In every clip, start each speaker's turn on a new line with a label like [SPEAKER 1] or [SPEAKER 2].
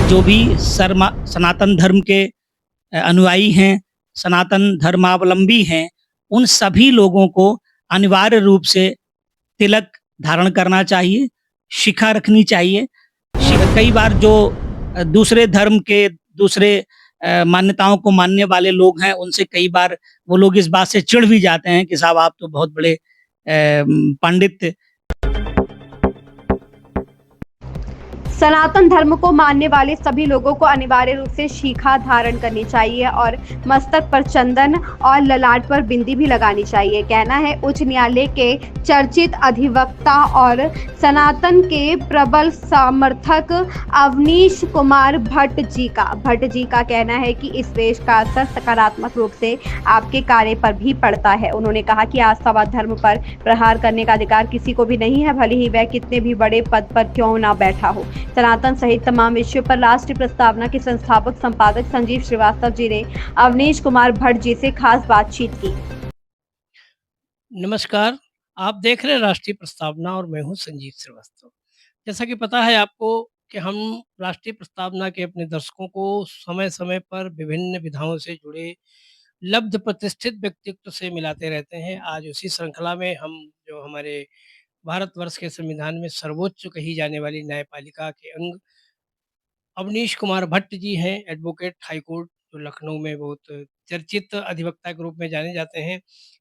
[SPEAKER 1] जो भी सनातन धर्म के अनुयायी हैं, सनातन धर्मावलंबी हैं, उन सभी लोगों को अनिवार्य रूप से तिलक धारण करना चाहिए, शिखा रखनी चाहिए। कई बार जो दूसरे धर्म के दूसरे मान्यताओं को मानने वाले लोग हैं, उनसे कई बार वो लोग इस बात से चिढ़ भी जाते हैं कि साहब आप तो बहुत बड़े पंडित।
[SPEAKER 2] सनातन धर्म को मानने वाले सभी लोगों को अनिवार्य रूप से शिखा धारण करनी चाहिए और मस्तक पर चंदन और ललाट पर बिंदी भी लगानी चाहिए। कहना है उच्च न्यायालय के चर्चित अधिवक्ता और सनातन के प्रबल समर्थक अवनीश कुमार भट्ट जी का कहना है कि इस वेश का असर सकारात्मक रूप से आपके कार्य पर भी पड़ता है। उन्होंने कहा कि आस्थावाद धर्म पर प्रहार करने का अधिकार किसी को भी नहीं है, भले ही वह कितने भी बड़े पद पर क्यों ना बैठा हो। सनातन सहित तमाम विषयों पर राष्ट्रीय प्रस्तावना के संस्थापक संपादक संजीव श्रीवास्तव जी ने अवनीश कुमार भट्ट जी से खास बातचीत की।
[SPEAKER 3] नमस्कार, आप देख रहे हैं राष्ट्रीय प्रस्तावना और मैं हूं संजीव श्रीवास्तव। जैसा कि पता है आपको कि हम राष्ट्रीय प्रस्तावना के अपने दर्शकों को समय-समय पर विभिन्न विधाओं से जुड़े लब्ध प्रतिष्ठित व्यक्तित्व से मिलाते रहते हैं। आज उसी श्रृंखला में हम जो हमारे भारतवर्ष के संविधान में सर्वोच्च कही जाने वाली न्यायपालिका के अंग अवनीश कुमार भट्ट जी हैं, एडवोकेट हाई कोर्ट जो लखनऊ में बहुत चर्चित अधिवक्ता के रूप में जाने जाते हैं।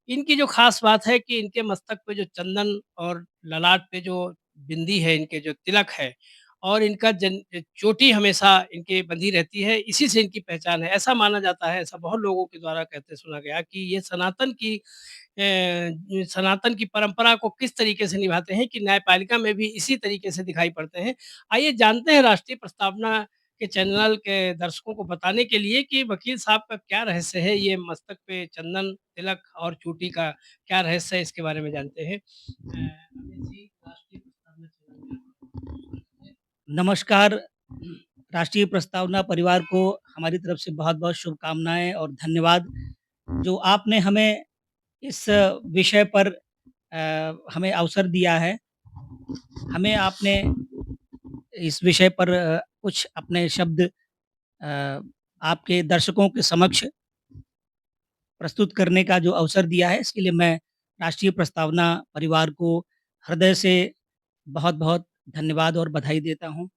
[SPEAKER 3] इनकी जो ख़ास बात है कि इनके मस्तक पे जो चंदन और ललाट पे जो बिंदी है, इनके जो तिलक है और इनका चोटी हमेशा इनके बंधी रहती है, इसी से इनकी पहचान है। ऐसा माना जाता है, ऐसा बहुत लोगों के द्वारा कहते सुना गया कि ये सनातन की परंपरा को किस तरीके से निभाते हैं कि न्यायपालिका में भी इसी तरीके से दिखाई पड़ते हैं। आइए जानते हैं राष्ट्रीय प्रस्तावना के चैनल के दर्शकों को बताने के लिए कि वकील साहब का क्या रहस्य है, ये मस्तक पे चंदन, तिलक और चोटी का क्या रहस्य है, इसके बारे में जानते हैं। अमित जी, राष्ट्रीय प्रस्तावना चैनल में आपका स्वागत है।
[SPEAKER 1] नमस्कार, राष्ट्रीय प्रस्तावना परिवार को हमारी तरफ से बहुत-बहुत शुभकामनाएँ और धन्यवाद। जो आपने हमें इस विषय पर हमें अवसर दिया है। हमें आपने इस विषय पर कुछ अपने शब्द आपके दर्शकों के समक्ष प्रस्तुत करने का जो अवसर दिया है, इसके लिए मैं राष्ट्रीय प्रस्तावना परिवार को हृदय से बहुत-बहुत धन्यवाद और बधाई देता हूँ।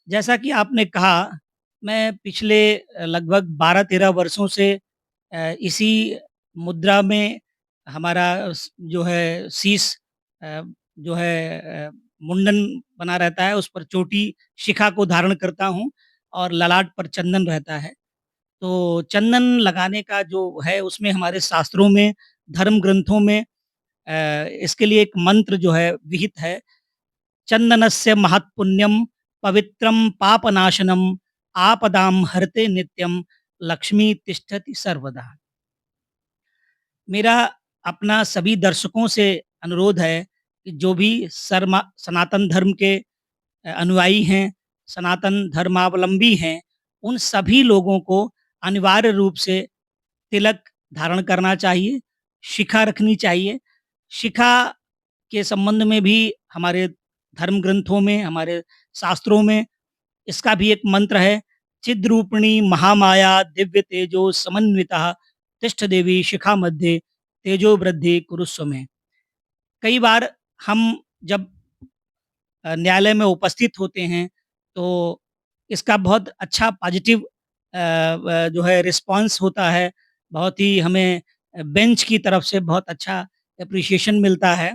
[SPEAKER 1] जैसा कि आपने कहा, मैं पिछले लगभग 12-13 वर्षों से इसी मुद्रा में हमारा जो है शीश जो है मुंडन बना रहता है, उस पर चोटी शिखा को धारण करता हूँ और ललाट पर चंदन रहता है। तो चंदन लगाने का जो है उसमें हमारे शास्त्रों में, धर्म ग्रंथों में इसके लिए एक मंत्र जो है विहित है। चंदनस्य महत्पुण्यम पवित्रम पापनाशनम आपदाम हरते नित्यम लक्ष्मी तिष्ठति सर्वदा। मेरा अपना सभी दर्शकों से अनुरोध है कि जो भी सनातन धर्म के अनुयायी हैं, सनातन धर्मावलंबी हैं, उन सभी लोगों को अनिवार्य रूप से तिलक धारण करना चाहिए, शिखा रखनी चाहिए। शिखा के संबंध में भी हमारे धर्म ग्रंथों में, हमारे शास्त्रों में इसका भी एक मंत्र है, चिद्रूपिणी महामाया दिव्य तेजो समन्विता तिष्ठ देवी शिखा मध्य तेजो वृद्धि कुरुस्व में। कई बार हम जब न्यायालय में उपस्थित होते हैं तो इसका बहुत अच्छा पॉजिटिव जो है रिस्पॉन्स होता है। बहुत ही हमें बेंच की तरफ से बहुत अच्छा एप्रिसिएशन मिलता है।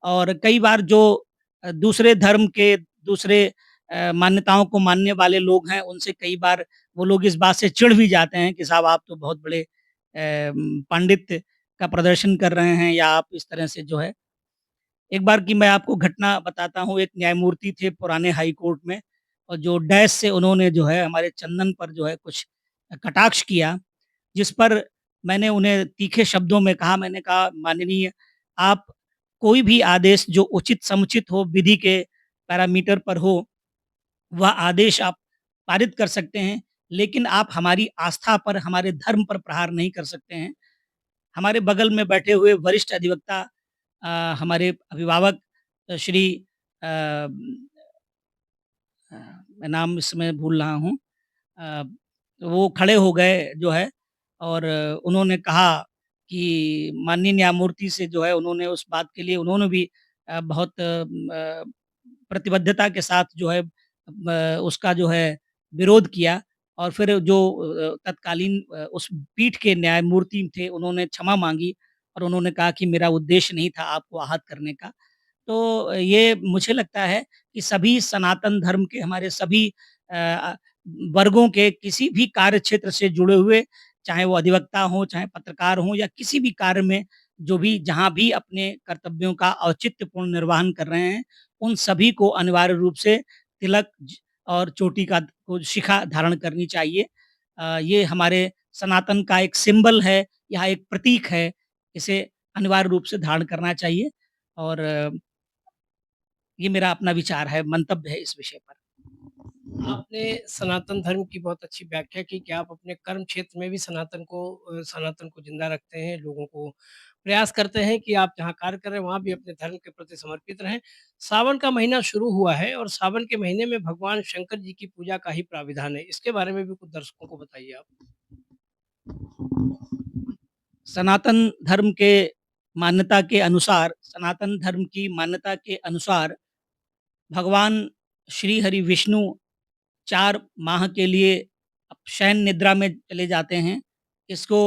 [SPEAKER 1] और कई बार जो दूसरे धर्म के दूसरे मान्यताओं को मानने वाले लोग हैं, उनसे कई बार वो लोग इस बात से चिढ़ भी जाते हैं कि साहब आप तो बहुत बड़े पंडित का प्रदर्शन कर रहे हैं या आप इस तरह से जो है। एक बार की मैं आपको घटना बताता हूँ, एक न्यायमूर्ति थे पुराने हाई कोर्ट में और जो डैश से उन्होंने जो है हमारे चंदन पर जो है कुछ कटाक्ष किया, जिस पर मैंने उन्हें तीखे शब्दों में कहा, मैंने कहा माननीय आप कोई भी आदेश जो उचित समुचित हो, विधि के पैरामीटर पर हो, वह आदेश आप पारित कर सकते हैं, लेकिन आप हमारी आस्था पर, हमारे धर्म पर प्रहार नहीं कर सकते हैं। हमारे बगल में बैठे हुए वरिष्ठ अधिवक्ता हमारे अभिभावक श्री अ, मैं नाम इस समय भूल रहा हूँ। अ, वो खड़े हो गए जो है और उन्होंने कहा कि माननीय न्यायमूर्ति से जो है उन्होंने उस बात के लिए उन्होंने भी बहुत प्रतिबद्धता के साथ जो है उसका जो है विरोध किया और फिर जो तत्कालीन उस पीठ के न्यायमूर्ति थे उन्होंने क्षमा माँगी और उन्होंने कहा कि मेरा उद्देश्य नहीं था आपको आहत करने का। तो ये मुझे लगता है कि सभी सनातन धर्म के हमारे सभी अ, वर्गों के किसी भी कार्य क्षेत्र से जुड़े हुए, चाहे वो अधिवक्ता हों, चाहे पत्रकार हों या किसी भी कार्य में जो भी जहाँ भी अपने कर्तव्यों का औचित्यपूर्ण निर्वहन कर रहे हैं, उन सभी को अनिवार्य रूप से तिलक और चोटी का को शिखा धारण करनी चाहिए। ये हमारे सनातन का एक सिंबल है, यह एक प्रतीक है, इसे अनिवार्य रूप से धारण करना चाहिए और ये मेरा अपना विचार है, मंतव्य है इस विषय पर।
[SPEAKER 3] आपने सनातन धर्म की बहुत अच्छी व्याख्या की कि आप अपने कर्म क्षेत्र में भी सनातन को ज़िंदा रखते हैं, लोगों को प्रयास करते हैं कि आप जहाँ कार्य कर रहे हैं, वहाँ भी अपने धर्म के प्रति समर्पित रहें। सावन का महीना शुरू हुआ है और सावन के महीने में भगवान शंकर जी की पूजा का ही प्राविधान है। इसके बारे में भी कुछ दर्शकों को बताइए आप।
[SPEAKER 1] सनातन धर्म के मान्यता के अनुसार सनातन धर्म की मान्यता के अनुसार भगवान श्री हरि विष्णु 4 माह के लिए शयन निद्रा में चले जाते हैं। इसको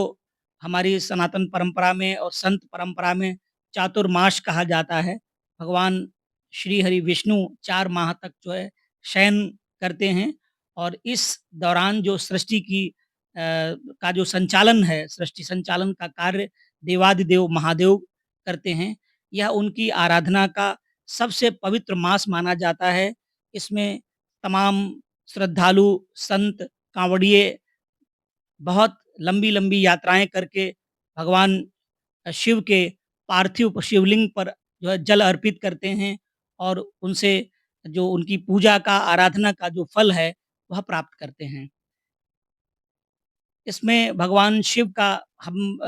[SPEAKER 1] हमारी सनातन परंपरा में और संत परंपरा में चातुर्मास कहा जाता है। भगवान श्री हरि विष्णु 4 माह तक जो है शयन करते हैं और इस दौरान जो सृष्टि की का जो संचालन है, सृष्टि संचालन का कार्य देवादिदेव महादेव करते हैं। यह उनकी आराधना का सबसे पवित्र मास माना जाता है। इसमें तमाम श्रद्धालु, संत, कांवड़िए बहुत लंबी-लंबी यात्राएँ करके भगवान शिव के पार्थिव शिवलिंग पर जो है जल अर्पित करते हैं और उनसे जो उनकी पूजा का, आराधना का जो फल है, वह प्राप्त करते हैं। इसमें भगवान शिव का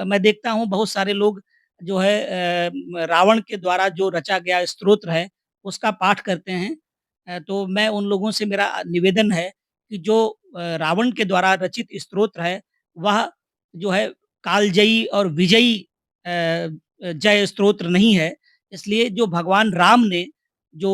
[SPEAKER 1] मैं देखता हूँ बहुत सारे लोग जो है रावण के द्वारा जो रचा गया स्तोत्र है, उसका पाठ करते हैं। तो मैं उन लोगों से मेरा निवेदन है कि जो रावण के द्वारा रचित स्तोत्र है, वह जो है कालजयी और विजयी जय स्तोत्र नहीं है। इसलिए जो भगवान राम ने जो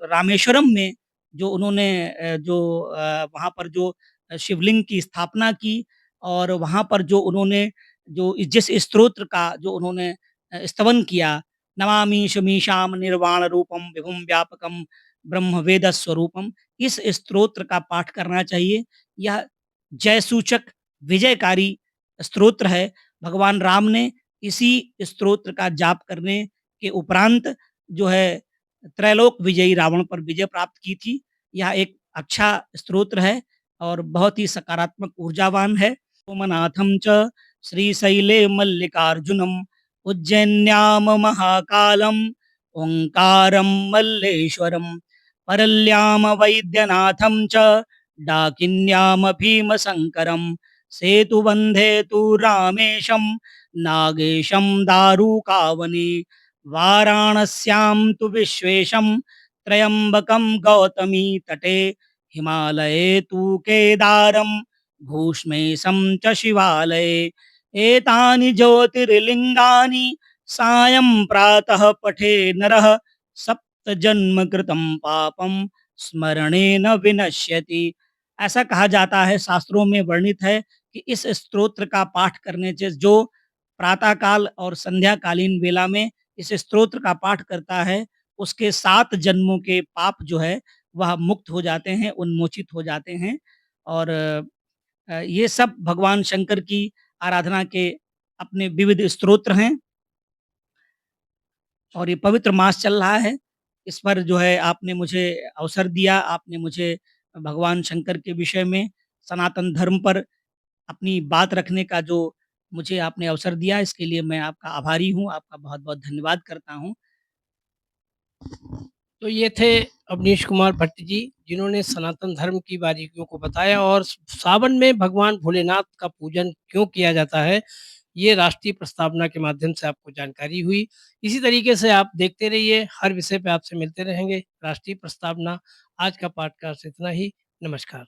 [SPEAKER 1] रामेश्वरम में जो उन्होंने वहाँ पर जो शिवलिंग की स्थापना की और वहाँ पर जो उन्होंने जो जिस स्तोत्र का जो उन्होंने स्तवन किया, नमामि शमीशाम निर्वाण रूपम विभुम व्यापकम ब्रह्म वेद स्वरूपम, इस स्तोत्र का पाठ करना चाहिए। यह जयसूचक विजयकारी स्तोत्र है। भगवान राम ने इसी स्तोत्र का जाप करने के उपरांत जो है त्रैलोक विजयी रावण पर विजय प्राप्त की थी। यह एक अच्छा स्तोत्र है और बहुत ही सकारात्मक ऊर्जावान है। सोमनाथं च श्रीशैले मल्लिकार्जुनम् उज्जैन्यां महाकालम् ओंकारं मल्लेश्वरम् परल्यां वैद्यनाथं च डाकिन्यां भीमशङ्करम् सेतुबन्धे तु रामेशं नागेशं दारुकावने वाराणस्यां तु विश्वेशं त्र्यम्बकं गौतमी तटे हिमालये तु केदारं भूष्मेशं च शिवालये एतानि ज्योतिर्लिङ्गानि सायं प्रातः पठे नरः सप्तजन्म कृतं पापं स्मरणेन विनश्यति। ऐसा कहा जाता है, शास्त्रों में वर्णित है कि इस स्तोत्र का पाठ करने से जो प्रातःकाल और संध्याकालीन वेला में इस स्तोत्र का पाठ करता है, उसके 7 जन्मों के पाप जो है वह मुक्त हो जाते हैं, उन्मोचित हो जाते हैं और ये सब भगवान शंकर की आराधना के अपने विविध स्तोत्र हैं और ये पवित्र मास चल रहा है। इस पर जो है आपने मुझे अवसर दिया, आपने मुझे भगवान शंकर के विषय में, सनातन धर्म पर अपनी बात रखने का जो मुझे आपने अवसर दिया, इसके लिए मैं आपका आभारी हूँ, आपका बहुत-बहुत धन्यवाद करता हूँ।
[SPEAKER 3] तो ये थे अवनीश कुमार भट्ट जी, जिन्होंने सनातन धर्म की बारीकियों को बताया और सावन में भगवान भोलेनाथ का पूजन क्यों किया जाता है, ये राष्ट्रीय प्रस्तावना के माध्यम से आपको जानकारी हुई। इसी तरीके से आप देखते रहिए, हर विषय पे आपसे मिलते रहेंगे। राष्ट्रीय प्रस्तावना आज का पॉडकास्ट इतना ही। नमस्कार।